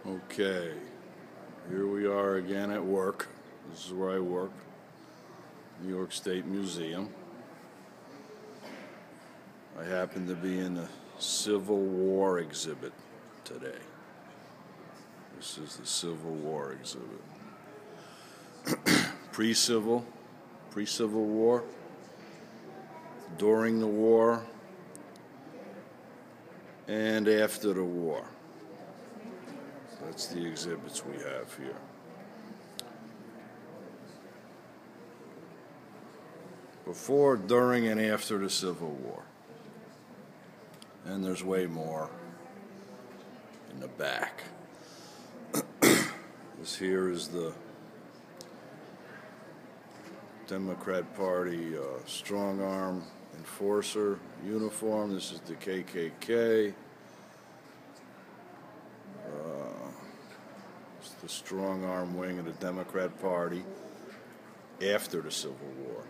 Okay, here we are again at work. This is where I work, New York State Museum. I happen to be in a Civil War exhibit today. This is the Civil War exhibit. Pre-Civil War, during the war, and after the war. That's the exhibits we have here. Before, during, and after the Civil War. And there's way more in the back. This here is the Democrat Party strong arm enforcer uniform. This is the KKK. It's the strong arm wing of the Democrat Party after the Civil War.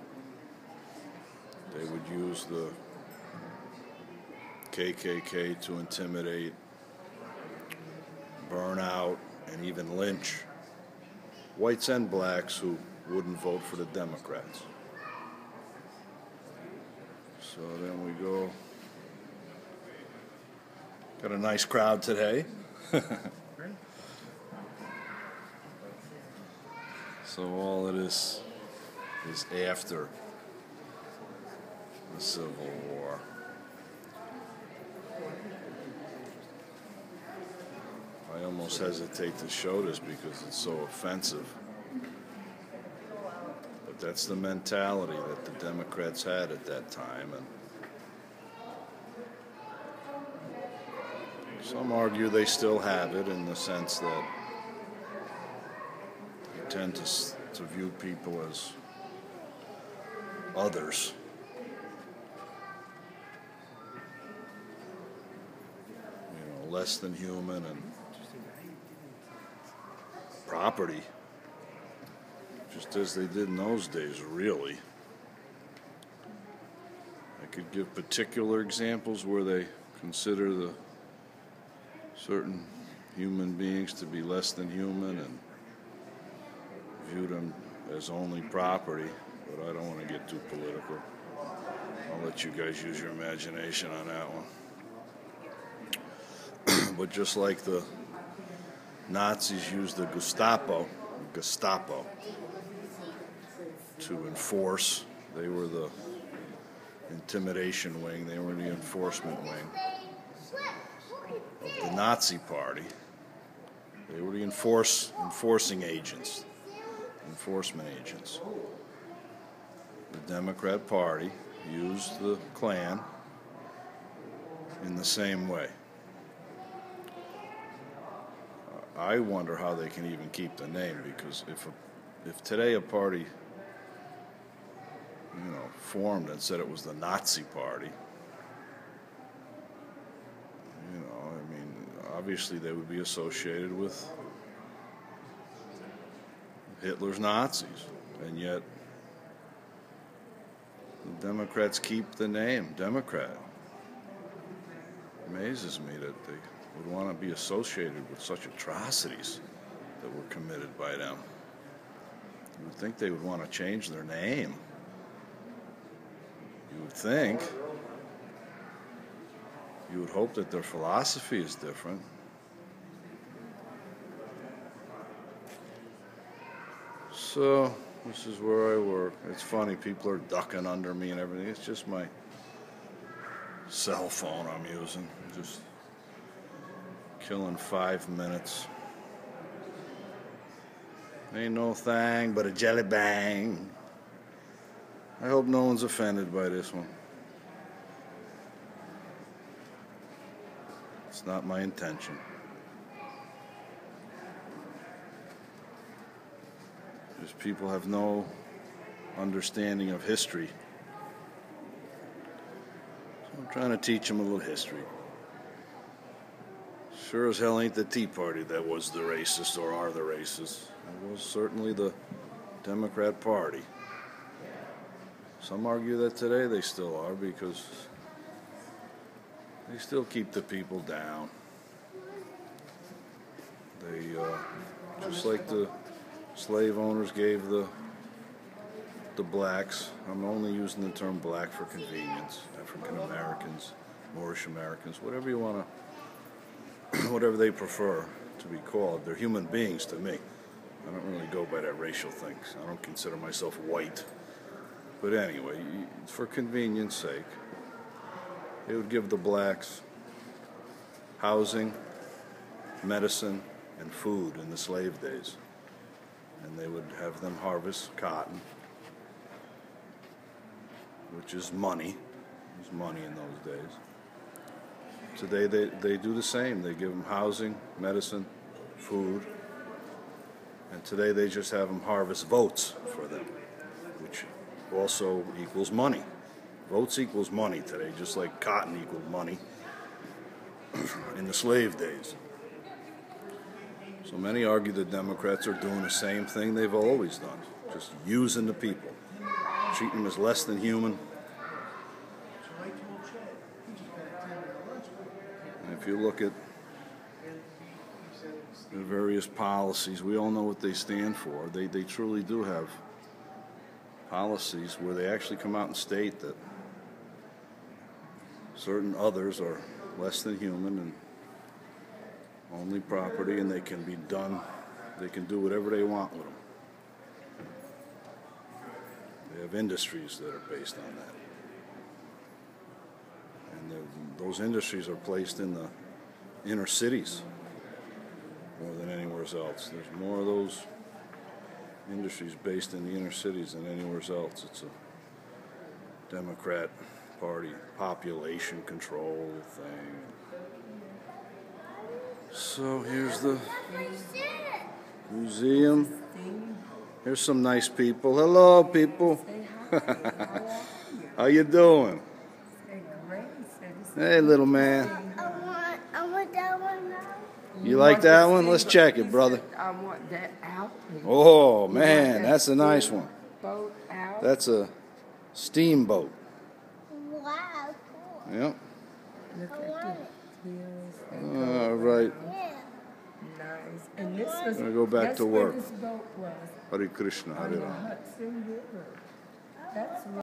They would use the KKK to intimidate, burn out, and even lynch whites and blacks who wouldn't vote for the Democrats. So then we go. Got a nice crowd today. So all of this is after the Civil War. I almost hesitate to show this because it's so offensive. But that's the mentality that the Democrats had at that time. And some argue they still have it in the sense that they tend to view people as others. You know, less than human and property, just as they did in those days, really. I could give particular examples where they consider the certain human beings to be less than human and view them as only property, but I don't want to get too political. I'll let you guys use your imagination on that one. But just like the Nazis used the Gestapo to enforce. They were the intimidation wing. They were the enforcement wing of the Nazi Party. They were the enforcing agents, enforcement agents. The Democrat Party used the Klan in the same way. I wonder how they can even keep the name, because if today a party, formed and said it was the Nazi Party, obviously they would be associated with Hitler's Nazis, and yet the Democrats keep the name Democrat. It amazes me that they would want to be associated with such atrocities that were committed by them. You would think they would want to change their name. You would think. You would hope that their philosophy is different. So, this is where I work. It's funny, people are ducking under me and everything. It's just my cell phone I'm using. Just killing 5 minutes. Ain't no thing but a jelly bang. I hope no one's offended by this one. It's not my intention. Just people have no understanding of history. So I'm trying to teach them a little history. Sure as hell ain't the Tea Party that was the racist or are the racists. It was certainly the Democrat Party. Some argue that today they still are because they still keep the people down. They just like the slave owners gave the blacks. I'm only using the term black for convenience. African Americans, Moorish Americans, whatever you want to, whatever they prefer to be called. They're human beings to me. I don't really go by that racial thing. I don't consider myself white. But anyway, for convenience sake, they would give the blacks housing, medicine, and food in the slave days. And they would have them harvest cotton, which is money. There's money in those days. Today they do the same. They give them housing, medicine, food. And today they just have them harvest votes for them, which also equals money. Votes equals money today, just like cotton equaled money in the slave days. So many argue the Democrats are doing the same thing they've always done, just using the people, treating them as less than human. And if you look at the various policies, we all know what they stand for. They truly do have policies where they actually come out and state that certain others are less than human and only property, and they can do whatever they want with them. They have industries that are based on that. And those industries are placed in the inner cities more than anywhere else. There's more of those industries based in the inner cities than anywhere else. It's a Democrat Party population control thing. So here's the museum. Here's some nice people. Hello, people. How you doing? Hey, little man. I want that one now. You like that one? Let's check it, brother. I want that out. Oh, man, that's a nice one. Boat out. That's a steamboat. Wow, cool. Yep. Look at it. All right. Yeah. Nice. And this was, I'm going to go back to work. This boat was Hare Krishna, Hare on the Rama. Hudson River. That's